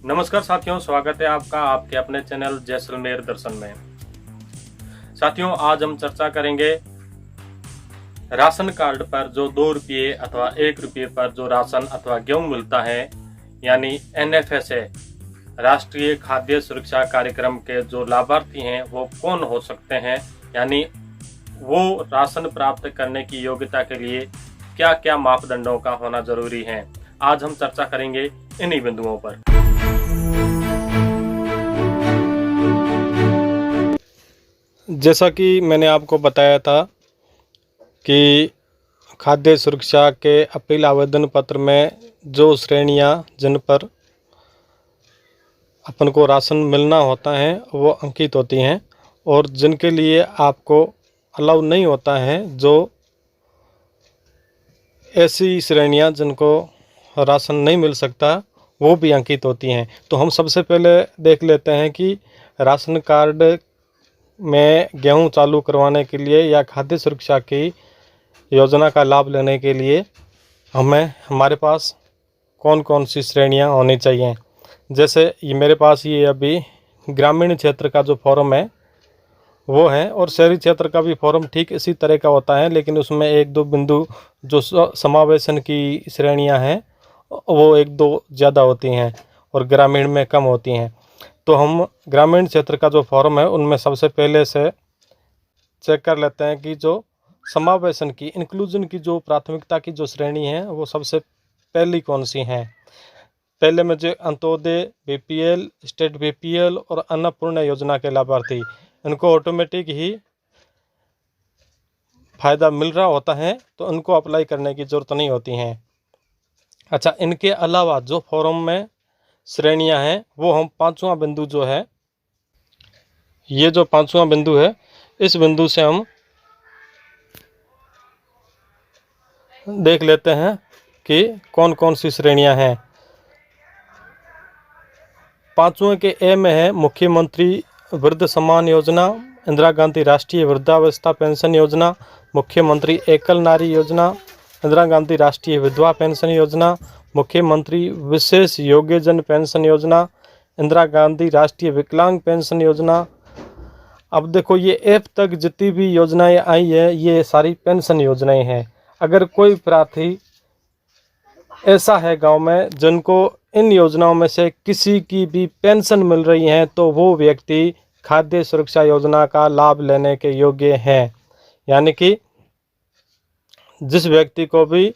नमस्कार साथियों, स्वागत है आपका आपके अपने चैनल जैसलमेर दर्शन में। साथियों, आज हम चर्चा करेंगे राशन कार्ड पर जो 2 रुपये अथवा 1 रुपये पर जो राशन अथवा गेहूं मिलता है, यानी NFSA राष्ट्रीय खाद्य सुरक्षा कार्यक्रम के जो लाभार्थी हैं वो कौन हो सकते हैं, यानी वो राशन प्राप्त करने की योग्यता के लिए क्या क्या मापदंडों का होना जरूरी है। आज हम चर्चा करेंगे इन्हीं बिंदुओं पर। जैसा कि मैंने आपको बताया था कि खाद्य सुरक्षा के अपील आवेदन पत्र में जो श्रेणियां जिन पर अपन को राशन मिलना होता है वो अंकित होती हैं, और जिनके लिए आपको अलाउ नहीं होता है, जो ऐसी श्रेणियां जिनको राशन नहीं मिल सकता वो भी अंकित होती हैं। तो हम सबसे पहले देख लेते हैं कि राशन कार्ड में गेहूं चालू करवाने के लिए या खाद्य सुरक्षा की योजना का लाभ लेने के लिए हमारे पास कौन कौन सी श्रेणियां होनी चाहिए। जैसे ये मेरे पास ये अभी ग्रामीण क्षेत्र का जो फॉर्म है वो है, और शहरी क्षेत्र का भी फॉर्म ठीक इसी तरह का होता है, लेकिन उसमें 1-2 बिंदु जो समावेशन की श्रेणियां हैं वो 1-2 ज़्यादा होती हैं और ग्रामीण में कम होती हैं। तो हम ग्रामीण क्षेत्र का जो फॉर्म है उनमें सबसे पहले से चेक कर लेते हैं कि जो समावेशन की इंक्लूजन की जो प्राथमिकता की जो श्रेणी है वो सबसे पहली कौन सी हैं। पहले में जो अंत्योदय, BPL, स्टेट BPL और अन्नपूर्णा योजना के लाभार्थी, इनको ऑटोमेटिक ही फ़ायदा मिल रहा होता है, तो उनको अप्लाई करने की ज़रूरत नहीं होती हैं। अच्छा, इनके अलावा जो फॉर्म में श्रेणियां हैं वो हम 5वां बिंदु जो है, ये जो 5वां बिंदु है, इस बिंदु से हम देख लेते हैं कि कौन कौन सी श्रेणियां हैं। 5वें के ए में है मुख्यमंत्री वृद्ध सम्मान योजना, इंदिरा गांधी राष्ट्रीय वृद्धावस्था पेंशन योजना, मुख्यमंत्री एकल नारी योजना, इंदिरा गांधी राष्ट्रीय विधवा पेंशन योजना, मुख्यमंत्री विशेष योग्यजन पेंशन योजना, इंदिरा गांधी राष्ट्रीय विकलांग पेंशन योजना। अब देखो, ये एफ तक जितनी भी योजनाएं आई है ये सारी पेंशन योजनाएं हैं। अगर कोई प्रार्थी ऐसा है गांव में जिनको इन योजनाओं में से किसी की भी पेंशन मिल रही है, तो वो व्यक्ति खाद्य सुरक्षा योजना का लाभ लेने के योग्य हैं। यानी कि जिस व्यक्ति को भी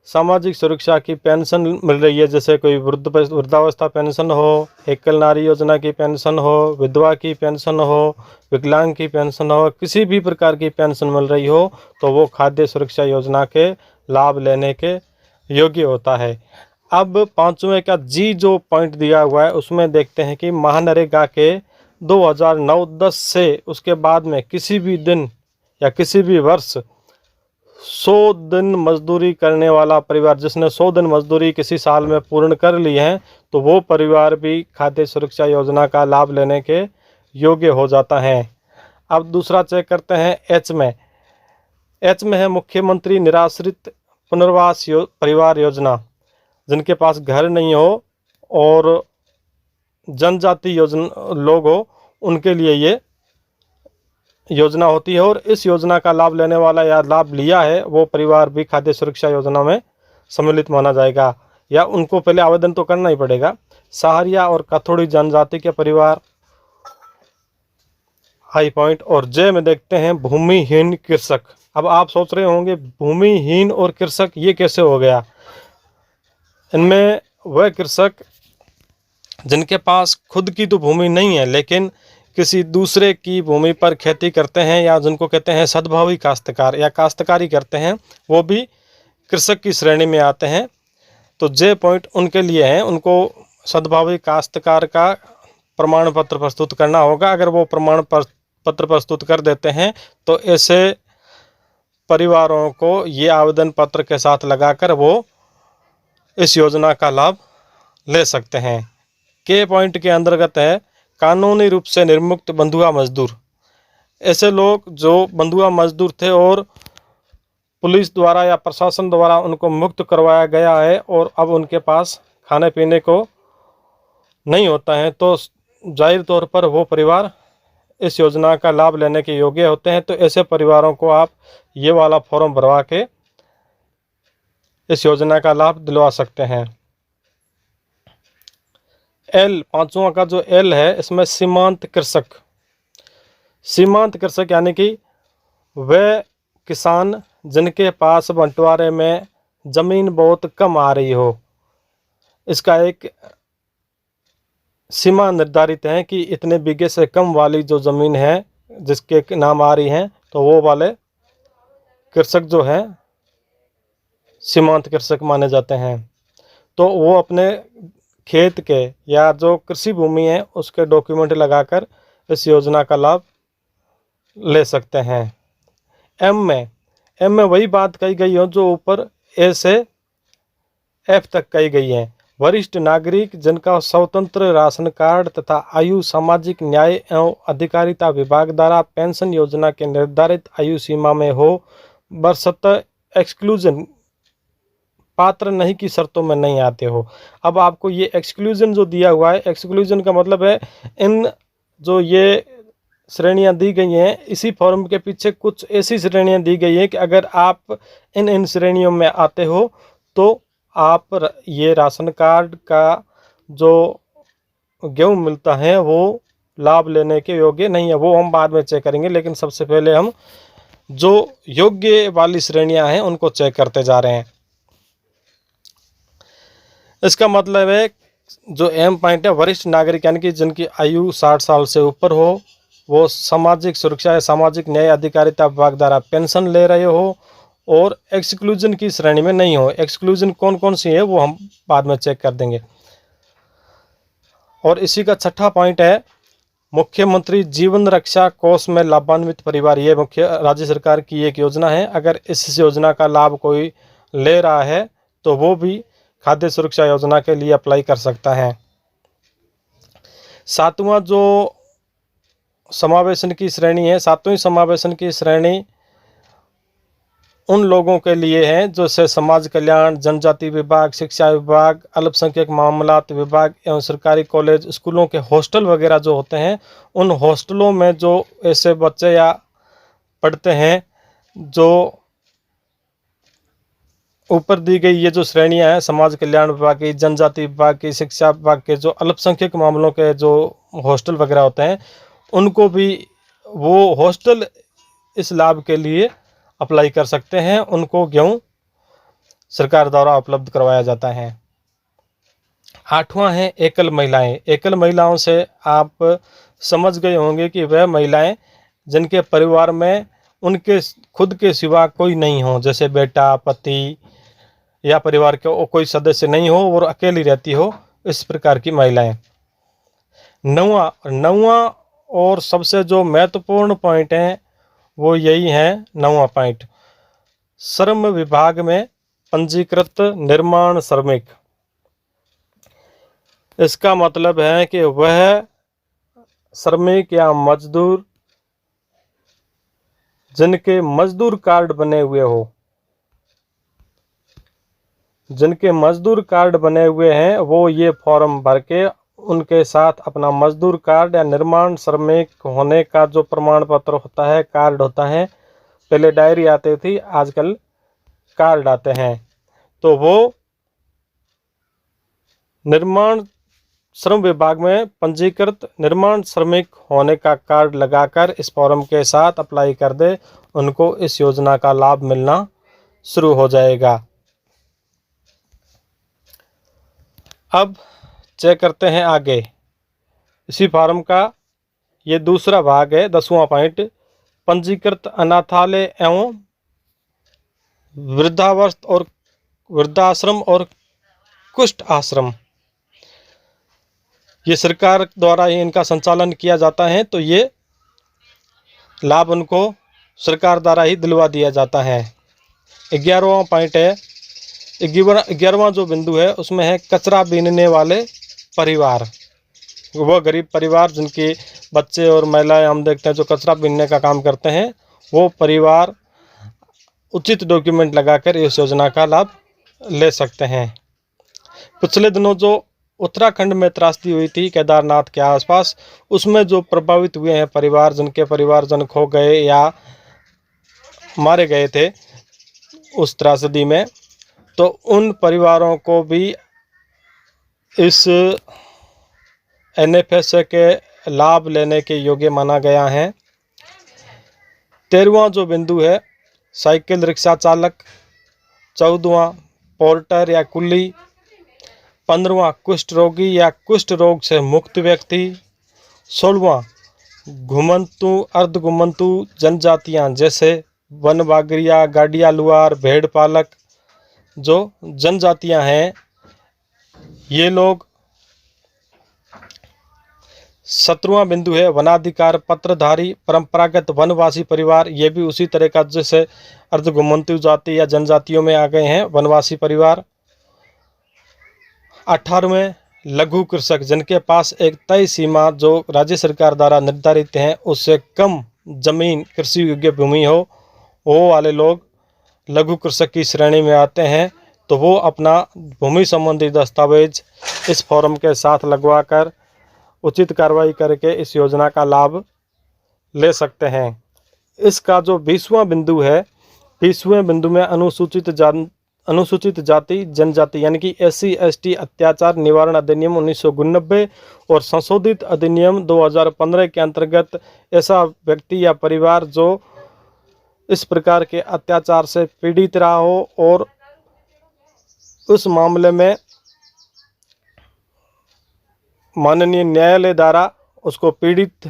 सामाजिक सुरक्षा की पेंशन मिल रही है, जैसे कोई वृद्धावस्था पेंशन हो, एकल नारी योजना की पेंशन हो, विधवा की पेंशन हो, विकलांग की पेंशन हो, किसी भी प्रकार की पेंशन मिल रही हो, तो वो खाद्य सुरक्षा योजना के लाभ लेने के योग्य होता है। अब 5वें का जी जो पॉइंट दिया हुआ है उसमें देखते हैं कि महानरेगा के 2009-10 से उसके बाद में किसी भी दिन या किसी भी वर्ष 100 दिन मजदूरी करने वाला परिवार, जिसने 100 दिन मजदूरी किसी साल में पूर्ण कर ली है, तो वो परिवार भी खाद्य सुरक्षा योजना का लाभ लेने के योग्य हो जाता है। अब दूसरा चेक करते हैं एच में। एच में है मुख्यमंत्री निराश्रित पुनर्वास परिवार योजना, जिनके पास घर नहीं हो और जनजाति योजना लोग हो, उनके लिए ये योजना होती है, और इस योजना का लाभ लेने वाला या लाभ लिया है वो परिवार भी खाद्य सुरक्षा योजना में सम्मिलित माना जाएगा, या उनको पहले आवेदन तो करना ही पड़ेगा। सहारिया और कथोड़ी जनजाति के परिवार, हाई पॉइंट। और जे में देखते हैं भूमिहीन कृषक। अब आप सोच रहे होंगे भूमिहीन और कृषक ये कैसे हो गया। इनमें वह कृषक जिनके पास खुद की तो भूमि नहीं है लेकिन किसी दूसरे की भूमि पर खेती करते हैं, या जिनको कहते हैं सद्भावी काश्तकार या काश्तकारी करते हैं, वो भी कृषक की श्रेणी में आते हैं। तो जे पॉइंट उनके लिए हैं, उनको सद्भावी काश्तकार का प्रमाण पत्र प्रस्तुत करना होगा। अगर वो प्रमाण पत्र प्रस्तुत कर देते हैं तो ऐसे परिवारों को ये आवेदन पत्र के साथ लगाकर वो इस योजना का लाभ ले सकते हैं। के पॉइंट के अंतर्गत है कानूनी रूप से निर्मुक्त बंधुआ मजदूर। ऐसे लोग जो बंधुआ मजदूर थे और पुलिस द्वारा या प्रशासन द्वारा उनको मुक्त करवाया गया है, और अब उनके पास खाने पीने को नहीं होता है तो जाहिर तौर पर वो परिवार इस योजना का लाभ लेने के योग्य होते हैं। तो ऐसे परिवारों को आप ये वाला फॉर्म भरवा के इस योजना का लाभ दिलवा सकते हैं। एल, पांचवा का जो एल है, इसमें सीमांत कृषक। सीमांत कृषक यानी कि वह किसान जिनके पास बंटवारे में ज़मीन बहुत कम आ रही हो, इसका एक सीमा निर्धारित है कि इतने बीघे से कम वाली जो ज़मीन है जिसके नाम आ रही हैं, तो वो वाले कृषक जो हैं सीमांत कृषक माने जाते हैं। तो वो अपने खेत के या जो कृषि भूमि है उसके डॉक्यूमेंट लगाकर इस योजना का लाभ ले सकते हैं। एम में वही बात कही गई हो जो ऊपर ए से एफ तक कही गई है। वरिष्ठ नागरिक जिनका स्वतंत्र राशन कार्ड तथा आयु सामाजिक न्याय एवं अधिकारिता विभाग द्वारा पेंशन योजना के निर्धारित आयु सीमा में हो, बशर्ते एक्सक्लूजन पात्र नहीं की शर्तों में नहीं आते हो। अब आपको ये एक्सक्लूजन जो दिया हुआ है, एक्सक्लूजन का मतलब है इन जो ये श्रेणियां दी गई हैं, इसी फॉर्म के पीछे कुछ ऐसी श्रेणियां दी गई हैं कि अगर आप इन श्रेणियों में आते हो तो आप ये राशन कार्ड का जो गेहूँ मिलता है वो लाभ लेने के योग्य नहीं है। वो हम बाद में चेक करेंगे, लेकिन सबसे पहले हम जो योग्य वाली श्रेणियां हैं उनको चेक करते जा रहे हैं। इसका मतलब है जो एम पॉइंट है, वरिष्ठ नागरिक यानी कि जिनकी आयु 60 साल से ऊपर हो, वो सामाजिक सुरक्षा या सामाजिक न्याय अधिकारिता विभाग द्वारा पेंशन ले रहे हो और एक्सक्लूजन की श्रेणी में नहीं हो। एक्सक्लूजन कौन कौन सी है वो हम बाद में चेक कर देंगे। और इसी का छठा पॉइंट है मुख्यमंत्री जीवन रक्षा कोष में लाभान्वित परिवार। ये मुख्य राज्य सरकार की एक योजना है। अगर इस योजना का लाभ कोई ले रहा है तो वो भी खाद्य सुरक्षा योजना के लिए अप्लाई कर सकता है। सातवां जो समावेशन की श्रेणी है, सातवीं समावेशन की श्रेणी उन लोगों के लिए है जो से समाज कल्याण, जनजाति विभाग, शिक्षा विभाग, अल्पसंख्यक मामलात विभाग एवं सरकारी कॉलेज स्कूलों के हॉस्टल वगैरह जो होते हैं, उन हॉस्टलों में जो ऐसे बच्चे या पढ़ते हैं जो ऊपर दी गई ये जो श्रेणियां हैं, समाज कल्याण विभाग की, जनजाति विभाग की, शिक्षा विभाग के जो अल्पसंख्यक मामलों के जो हॉस्टल वगैरह होते हैं, उनको भी वो हॉस्टल इस लाभ के लिए अप्लाई कर सकते हैं। उनको गेहूँ सरकार द्वारा उपलब्ध करवाया जाता है। आठवां है एकल महिलाएं। एकल महिलाओं से आप समझ गए होंगे कि वह महिलाएं जिनके परिवार में उनके खुद के सिवा कोई नहीं हो, जैसे बेटा, पति या परिवार के कोई सदस्य नहीं हो और अकेली रहती हो, इस प्रकार की महिलाएं। नौवां और सबसे जो महत्वपूर्ण पॉइंट है वो यही है, नौवां पॉइंट, श्रम विभाग में पंजीकृत निर्माण श्रमिक। इसका मतलब है कि वह श्रमिक या मजदूर जिनके मजदूर कार्ड बने हुए हो, जिनके मजदूर कार्ड बने हुए हैं, वो ये फॉर्म भर के उनके साथ अपना मजदूर कार्ड या निर्माण श्रमिक होने का जो प्रमाण पत्र होता है, कार्ड होता है, पहले डायरी आती थी, आजकल कार्ड आते हैं, तो वो निर्माण श्रम विभाग में पंजीकृत निर्माण श्रमिक होने का कार्ड लगाकर इस फॉर्म के साथ अप्लाई कर दे, उनको इस योजना का लाभ मिलना शुरू हो जाएगा। अब चेक करते हैं आगे इसी फॉर्म का ये दूसरा भाग है, 10वां पॉइंट, पंजीकृत अनाथालय एवं वृद्धाश्रम और कुष्ठ आश्रम। ये सरकार द्वारा ही इनका संचालन किया जाता है, तो ये लाभ उनको सरकार द्वारा ही दिलवा दिया जाता है। 11वां पॉइंट है, 11वां जो बिंदु है उसमें है कचरा बीनने वाले परिवार। वो गरीब परिवार जिनके बच्चे और महिलाएं हम देखते हैं जो कचरा बीनने का काम करते हैं, वो परिवार उचित डॉक्यूमेंट लगाकर इस योजना का लाभ ले सकते हैं। पिछले दिनों जो उत्तराखंड में त्रासदी हुई थी केदारनाथ के आसपास, उसमें जो प्रभावित हुए हैं परिवार, जिनके परिवारजन खो गए या मारे गए थे उस त्रासदी में, तो उन परिवारों को भी इस NFSA के लाभ लेने के योग्य माना गया है। 13वां जो बिंदु है, साइकिल रिक्शा चालक। 14वां पोर्टर या कुली। 15वां कुष्ठ रोगी या कुष्ठ रोग से मुक्त व्यक्ति। 16वां घुमंतु अर्धघुमंतु जनजातियां जैसे वन बागरिया, गाडिया लुआर, भेड़ पालक जो जनजातियां हैं ये लोग। 17वां बिंदु है वनाधिकार पत्रधारी परंपरागत वनवासी परिवार, ये भी उसी तरह का जैसे अर्धघुमंतु जाति या जनजातियों में आ गए हैं वनवासी परिवार। 18वें लघु कृषक, जिनके पास एक तय सीमा जो राज्य सरकार द्वारा निर्धारित है उससे कम जमीन कृषि योग्य भूमि हो, वो वाले लोग लघु कृषक की श्रेणी में आते हैं। तो वो अपना भूमि संबंधी दस्तावेज इस फॉर्म के साथ लगवाकर उचित कार्रवाई करके इस योजना का लाभ ले सकते हैं। इसका जो 20वां बिंदु है, 20वें बिंदु में अनुसूचित जाति जनजाति यानी कि SC ST अत्याचार निवारण अधिनियम 1989 और संशोधित अधिनियम 2015 के अंतर्गत ऐसा व्यक्ति या परिवार जो इस प्रकार के अत्याचार से पीड़ित रहा हो और उस मामले में माननीय न्यायालय द्वारा उसको पीड़ित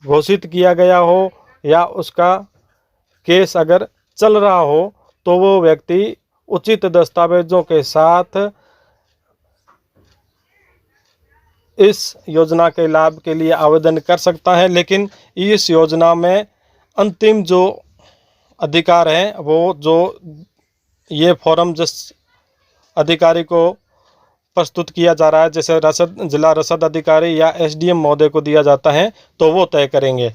घोषित किया गया हो या उसका केस अगर चल रहा हो, तो वो व्यक्ति उचित दस्तावेजों के साथ इस योजना के लाभ के लिए आवेदन कर सकता है। लेकिन इस योजना में अंतिम जो अधिकार है वो जो ये फॉर्म जिस अधिकारी को प्रस्तुत किया जा रहा है, जैसे जिला रसद अधिकारी या SDM महोदय को दिया जाता है, तो वो तय करेंगे।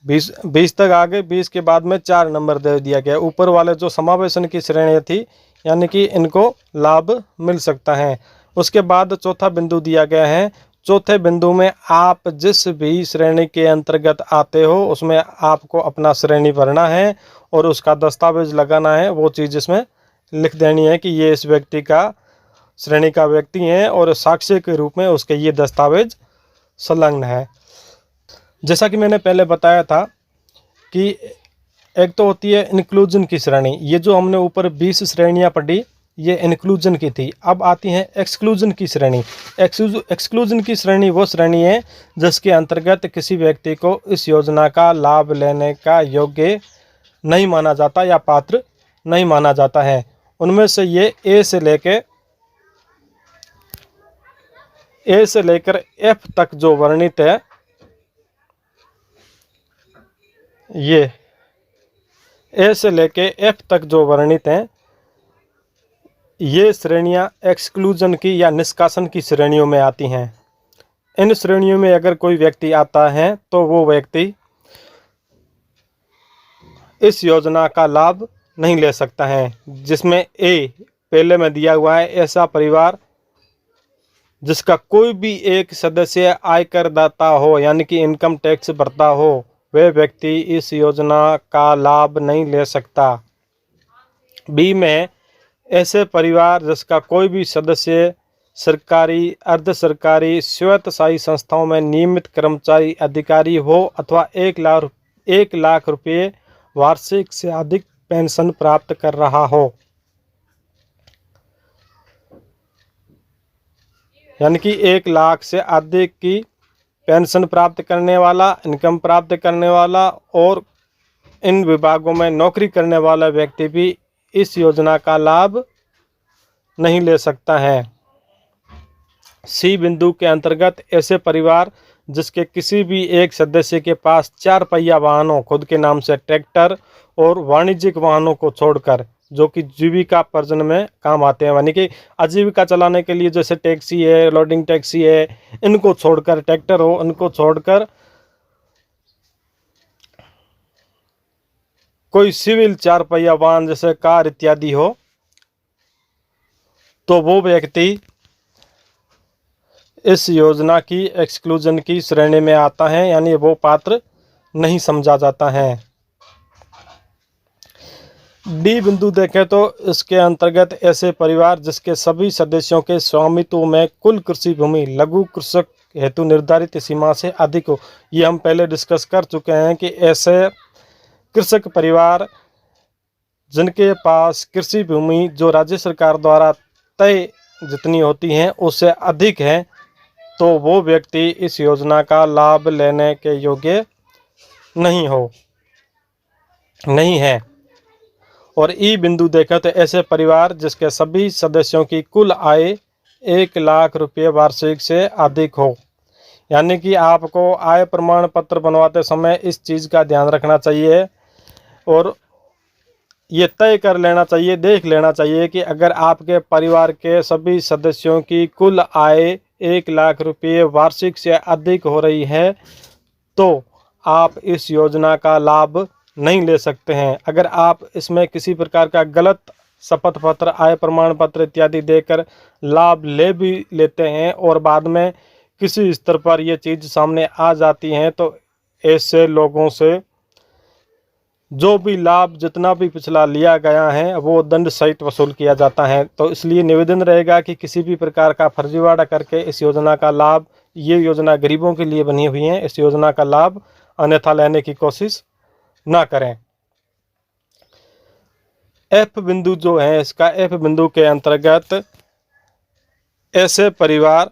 20 तक आगे, 20 के बाद में 4 नंबर दे दिया गया। ऊपर वाले जो समावेशन की श्रेणी थी यानी कि इनको लाभ मिल सकता है। उसके बाद चौथा बिंदु दिया गया है। चौथे बिंदु में आप जिस भी श्रेणी के अंतर्गत आते हो उसमें आपको अपना श्रेणी भरना है और उसका दस्तावेज लगाना है। वो चीज़ इसमें लिख देनी है कि ये इस व्यक्ति का श्रेणी का व्यक्ति है और साक्ष्य के रूप में उसके ये दस्तावेज संलग्न है। जैसा कि मैंने पहले बताया था कि एक तो होती है इंक्लूजन की श्रेणी। ये जो हमने ऊपर 20 श्रेणियां पढ़ी ये इंक्लूजन की थी। अब आती है एक्सक्लूजन की श्रेणी। एक्सक्लूजन की श्रेणी वो श्रेणी है जिसके अंतर्गत किसी व्यक्ति को इस योजना का लाभ लेने का योग्य नहीं माना जाता या पात्र नहीं माना जाता है। उनमें से ये ए से लेकर F तक जो वर्णित है, ये ए से लेके F तक जो वर्णित हैं, ये श्रेणियां एक्सक्लूजन की या निष्कासन की श्रेणियों में आती हैं। इन श्रेणियों में अगर कोई व्यक्ति आता है तो वो व्यक्ति इस योजना का लाभ नहीं ले सकता है। जिसमें ए पहले में दिया हुआ है, ऐसा परिवार जिसका कोई भी एक सदस्य आयकर दाता हो यानी कि इनकम टैक्स भरता हो, वह व्यक्ति इस योजना का लाभ नहीं ले सकता। बी में ऐसे परिवार जिसका कोई भी सदस्य सरकारी, अर्ध स्वायत्तशासी संस्थाओं में नियमित कर्मचारी अधिकारी हो अथवा 1 लाख रुपये वार्षिक से अधिक पेंशन प्राप्त कर रहा हो। यानी कि 1 लाख से अधिक की पेंशन प्राप्त करने वाला, इनकम प्राप्त करने वाला और इन विभागों में नौकरी करने वाला व्यक्ति भी इस योजना का लाभ नहीं ले सकता है। सी बिंदु के अंतर्गत ऐसे परिवार जिसके किसी भी एक सदस्य के पास 4 पहिया वाहनों, खुद के नाम से ट्रैक्टर और वाणिज्यिक वाहनों को छोड़कर, जो कि जीविका पर्जन में काम आते हैं, यानी कि आजीविका चलाने के लिए जैसे टैक्सी है, लोडिंग टैक्सी है, इनको छोड़कर, ट्रैक्टर हो इनको छोड़कर कोई सिविल 4 पहिया वाहन जैसे कार इत्यादि हो, तो वो व्यक्ति इस योजना की एक्सक्लूजन की श्रेणी में आता है, यानी वो पात्र नहीं समझा जाता है। डी बिंदु देखें तो इसके अंतर्गत ऐसे परिवार जिसके सभी सदस्यों के स्वामित्व में कुल कृषि भूमि लघु कृषक हेतु निर्धारित सीमा से अधिक हो। ये हम पहले डिस्कस कर चुके हैं कि ऐसे कृषक परिवार जिनके पास कृषि भूमि जो राज्य सरकार द्वारा तय जितनी होती हैं उससे अधिक है, तो वो व्यक्ति इस योजना का लाभ लेने के योग्य नहीं है। और ई बिंदु देखें तो ऐसे परिवार जिसके सभी सदस्यों की कुल आय 1 लाख रुपये वार्षिक से अधिक हो। यानी कि आपको आय प्रमाण पत्र बनवाते समय इस चीज़ का ध्यान रखना चाहिए और ये तय कर लेना चाहिए, देख लेना चाहिए कि अगर आपके परिवार के सभी सदस्यों की कुल आय 1 लाख रुपये वार्षिक से अधिक हो रही है तो आप इस योजना का लाभ नहीं ले सकते हैं। अगर आप इसमें किसी प्रकार का गलत शपथ पत्र, आय प्रमाण पत्र इत्यादि देकर लाभ ले भी लेते हैं और बाद में किसी स्तर पर ये चीज़ सामने आ जाती है तो ऐसे लोगों से जो भी लाभ जितना भी पिछला लिया गया है वो दंड सहित वसूल किया जाता है। तो इसलिए निवेदन रहेगा कि किसी भी प्रकार का फर्जीवाड़ा करके इस योजना का लाभ, ये योजना गरीबों के लिए बनी हुई है, इस योजना का लाभ अन्यथा लेने की कोशिश ना करें। एफ बिंदु जो है इसका, एफ बिंदु के अंतर्गत ऐसे परिवार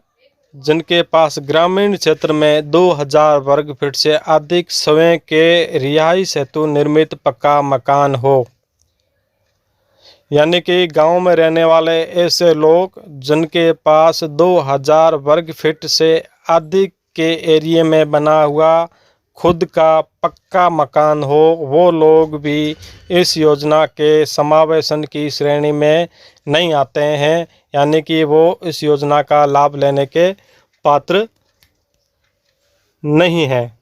जिनके पास ग्रामीण क्षेत्र में 2000 वर्ग फीट से अधिक स्वयं के रिहाइश हेतु निर्मित पक्का मकान हो। यानी कि गांव में रहने वाले ऐसे लोग जिनके पास 2000 वर्ग फीट से अधिक के एरिया में बना हुआ खुद का पक्का मकान हो, वो लोग भी इस योजना के समावेशन की श्रेणी में नहीं आते हैं। यानी कि वो इस योजना का लाभ लेने के पात्र नहीं हैं।